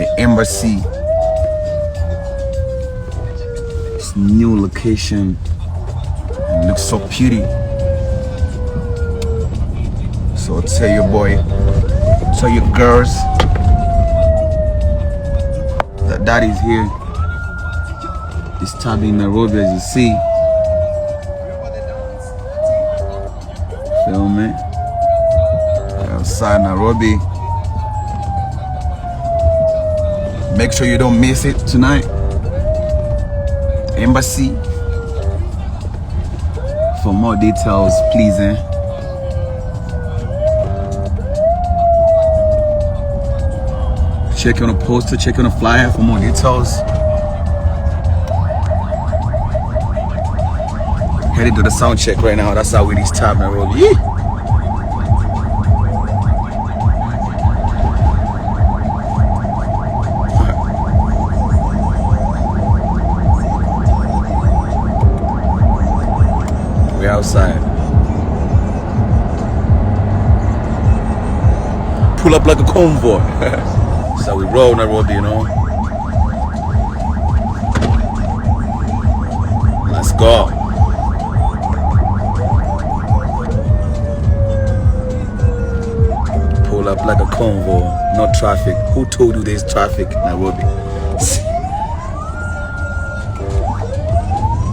the embassy. This new location looks so pretty. So tell your boy, tell your girls that daddy's here. It's time in Nairobi, as you see. Feel me? Outside Nairobi. Make sure you don't miss it tonight. Embassy. For more details, please, check on the poster, check on the flyer for more details. Headed to the sound check right now. That's how we this time, Nairobi. Yeah. We outside. Pull up like a convoy. That's how we roll, Nairobi, you know. Let's go. Pull up like a convoy. No traffic. Who told you there's traffic in Nairobi?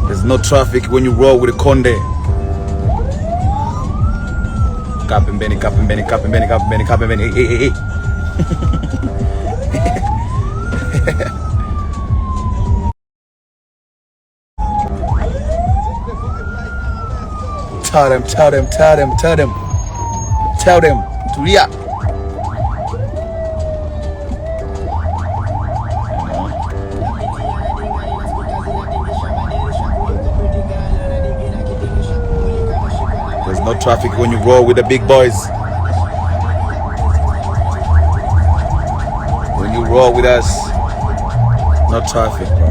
There's no traffic when you roll with a Konde. Capping Benny, capping Benny, capping Benny, capping Benny, capping Benny. Hey, hey, hey. Tell them to react. There's no traffic when you roll with the big boys. When you roll with us, no traffic, bro.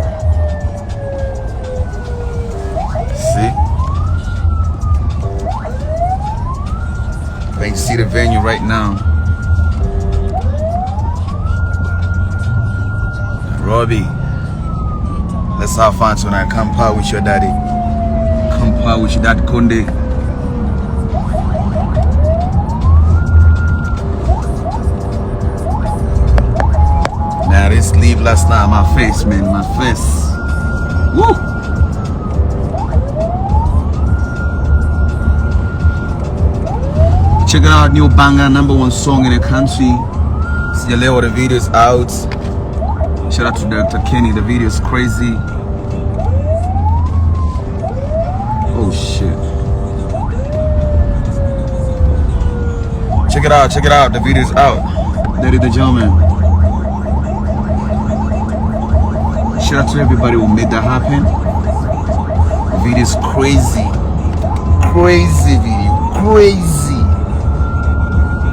See? You can see the venue right now. Nairobi. Let's have fun tonight. Come par with your daddy. Come par with your dad, Konde. Man, this leave last night, my face, man, my face. Woo! Check it out, new banger, #1 song in the country. See you later, the video's out. Shout out to Dr. Kenny, the video's crazy. Oh shit. Check it out, the video's out. Ladies and gentlemen. Shout out to everybody who made that happen. The video's crazy. Crazy video, crazy.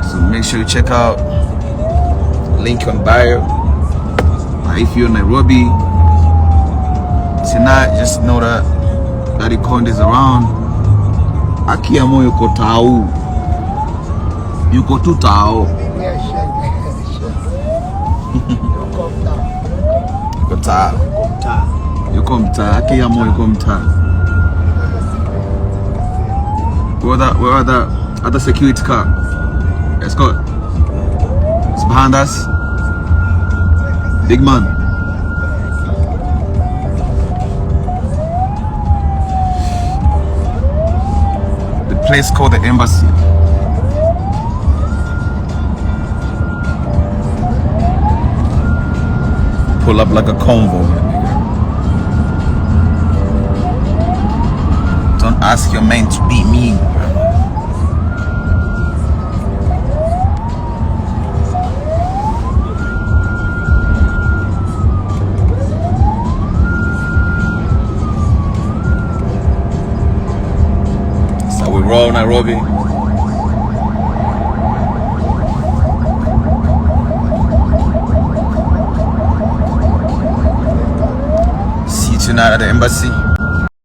So make sure you check out link on bio. If you're in Nairobi tonight, just know that Daddy Konde is around. Akiamo yuko tau. Yuko tu tau. Yuko tau. Yuko mta. Akiamo yuko mta. Where are the other security car? Let's go. It's behind us. Big man. The place called the Embassy. Pull up like a convoy. Don't ask your man to be mean. Roll Nairobi. See you tonight at the Embassy.